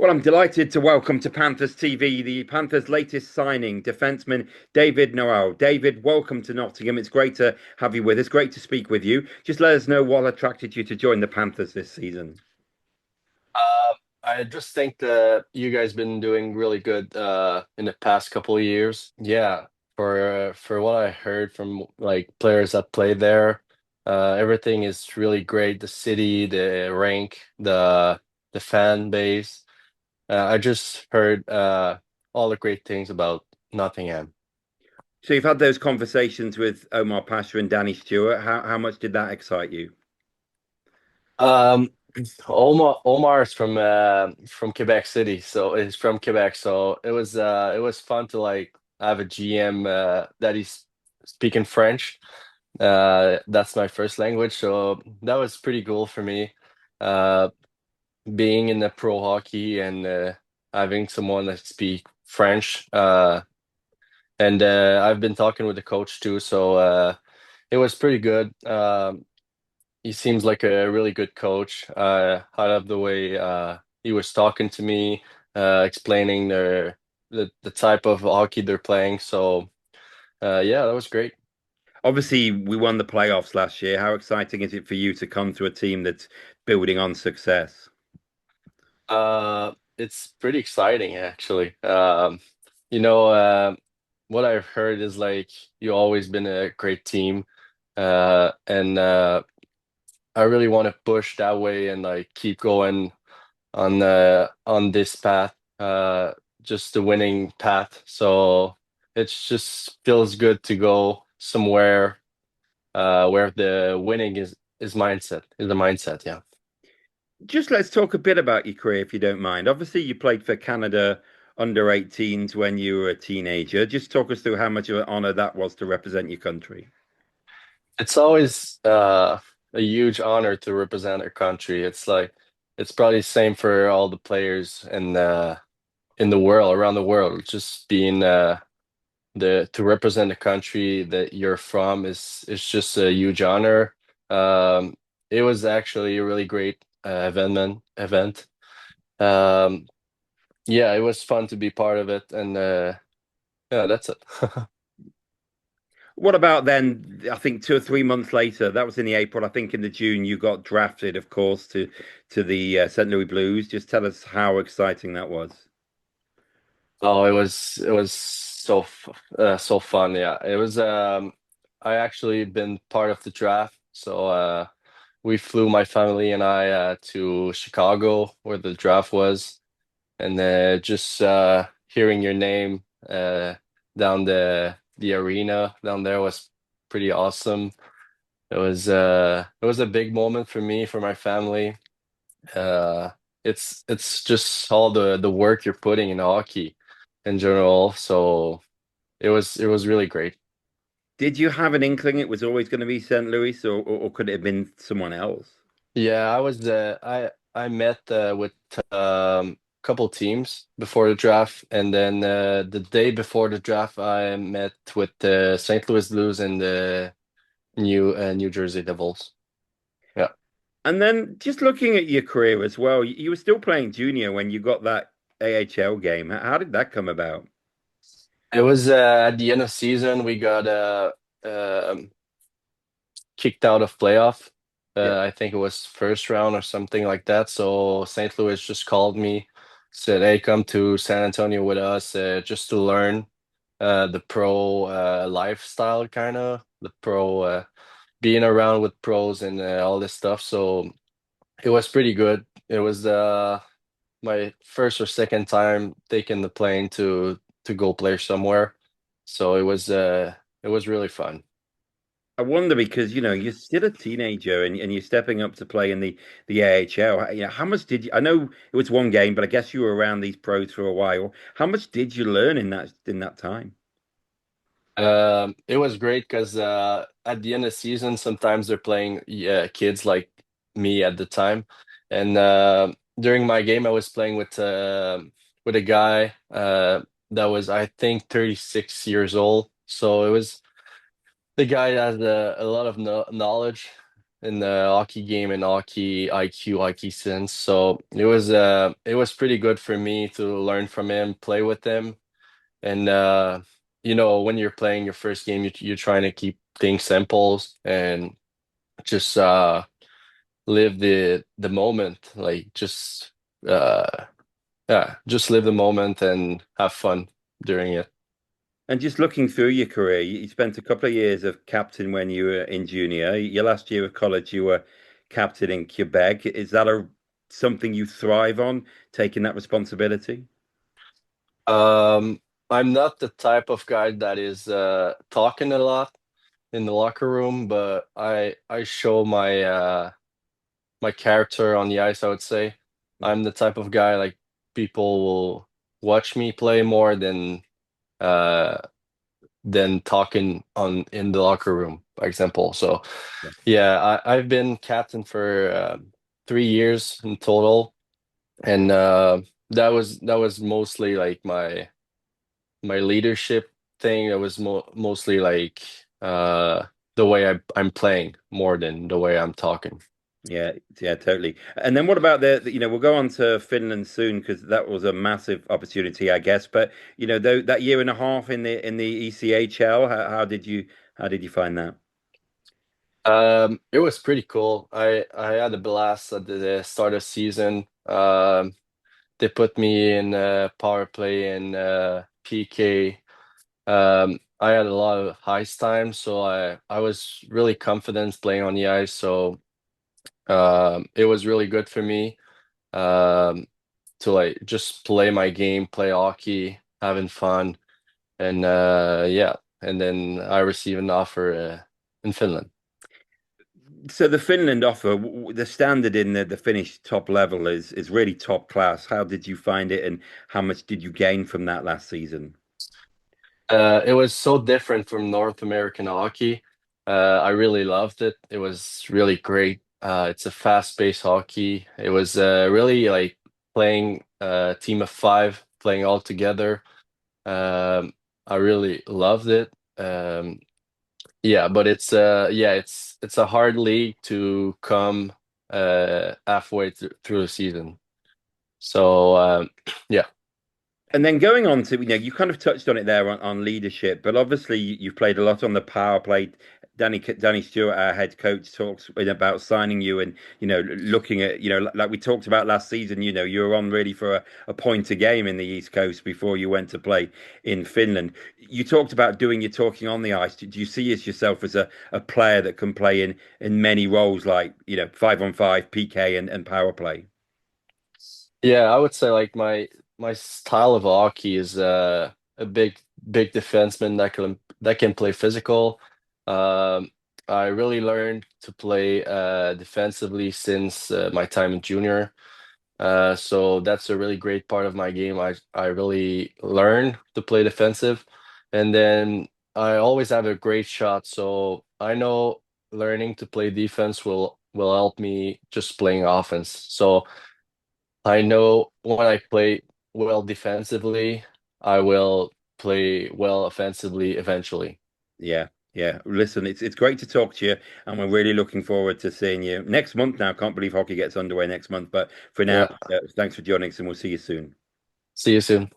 Well, I'm delighted to welcome to Panthers TV the Panthers' latest signing, defenceman David Noël. David, welcome to Nottingham. It's great to have you with us. Great to speak with you. Just let us know what attracted you to join the Panthers this season. I just think that you guys been doing really good in the past couple of years. Yeah, for what I heard from like players that play there, everything is really great. The city, the rank, the fan base. I just heard all the great things about Nottingham. So you've had those conversations with Omar Pasha and Danny Stewart. How much did that excite you? Um, Omar is from Quebec City, so he's from Quebec. So it was fun to like have a GM that he's speaking French. That's my first language, so that was pretty cool for me. Uh, Being in the pro hockey and having someone that speak French. And I've been talking with the coach too, so it was pretty good. He seems like a really good coach. I love the way he was talking to me, explaining the type of hockey they're playing. So yeah, that was great. Obviously, we won the playoffs last year. How exciting is it for you to come to a team that's building on success? It's pretty exciting actually. What I've heard is like you always been a great team, and I really want to push that way and like keep going on this path, just the winning path. So it's just feels good to go somewhere where the winning is the mindset. Yeah. Just let's talk a bit about your career, if you don't mind. Obviously, you played for Canada under 18s when you were a teenager. Just talk us through how much of an honor that was to represent your country. It's always a huge honor to represent our country. It's like it's probably the same for all the players in the world, around the world. Just being the to represent the country that you're from is just a huge honor. It was actually a really great event. Um, yeah, it was fun to be part of it, and yeah, that's it. What about then? I think 2 or 3 months later, that was in the April. I think in the June, you got drafted, of course, to the St. Louis Blues. Just tell us how exciting that was. Oh, it was so fun. Yeah, it was. I actually been part of the draft, so we flew my family and I to Chicago where the draft was, and just hearing your name down the arena down there was pretty awesome. It was a big moment for me, for my family. Uh, it's just all the work you're putting in hockey in general. So it was really great. Did you have an inkling it was always going to be St. Louis, or could it have been someone else? Yeah, I met with a couple teams before the draft, and then the day before the draft, I met with the St. Louis Blues and the New Jersey Devils. Yeah, And then just looking at your career as well, you were still playing junior when you got that AHL game. How did that come about? it was at the end of season. We got um kicked out of playoff. Yeah. I think it was first round or something like that. So St. Louis just called me, said, "Hey, come to San Antonio with us, just to learn the pro lifestyle, kind of the pro being around with pros and all this stuff." So it was pretty good. It was my first or second time taking the plane to go play somewhere. So it was really fun. I wonder because you're still a teenager and you're stepping up to play in the AHL. How much did you? I know it was one game, but I guess you were around these pros for a while. How much did you learn in that time? It was great because at the end of the season, sometimes they're playing kids like me at the time, and during my game, I was playing with a guy that was, I think, 36 years old. So it was the guy that has a lot of no knowledge, in the hockey game and hockey IQ, hockey sense. So it was pretty good for me to learn from him, play with him, and you know, when you're playing your first game, you're trying to keep things simple and just live the moment, like just uh yeah, just live the moment and have fun during it. And just looking through your career, you spent a couple of years of captain when you were in junior. Your last year of college, you were captain in Quebec. Is that a something you thrive on, taking that responsibility? Um, I'm not the type of guy that is talking a lot in the locker room, but I show my character on the ice, I would say. I'm the type of guy like people will watch me play more uh than talking on in the locker room, for example. So Yeah. yeah, I've been captain for 3 years in total, and that was mostly like my leadership thing. That was mostly like the way I'm playing more than the way I'm talking. Yeah, yeah, totally. And then what about we'll go on to Finland soon because that was a massive opportunity, I guess. But that year and a half in the ECHL, how did you find that? It was pretty cool. I had a blast at the start of season. They put me in power play and PK. I had a lot of ice time, so I was really confident playing on the ice. So it was really good for me um, to like just play my game, play hockey, having fun, and yeah. And then I received an offer in Finland. So the Finland offer, the standard in the Finnish top level is really top class. How did you find it, and how much did you gain from that last season? It was so different from North American hockey. I really loved it. It was really great. It's a fast-paced hockey. It was really like playing a team of five, playing all together. I really loved it. Yeah, but it's a hard league to come halfway through the season. So yeah. And then going on to, you kind of touched on it there on leadership, but obviously you've played a lot on the power play. Danny Stewart, our head coach, talks about signing you and, looking at, like we talked about last season, you were on really for a point a game in the East Coast before you went to play in Finland. You talked about doing your talking on the ice. Do you see yourself as a player that can play in many roles like, 5-on-5, PK and power play? Yeah, I would say like my style of hockey is a big defenseman that can play physical. Um, I really learned to play defensively since my time in junior. So that's a really great part of my game. I really learned to play defensive, and then I always have a great shot. So I know learning to play defense will help me just playing offense. So I know when I play well defensively, I will play well offensively eventually. Yeah, yeah. Listen, it's great to talk to you, and we're really looking forward to seeing you next month. Now, can't believe hockey gets underway next month, but for now, Yeah. thanks for joining us, and we'll see you soon. See you soon.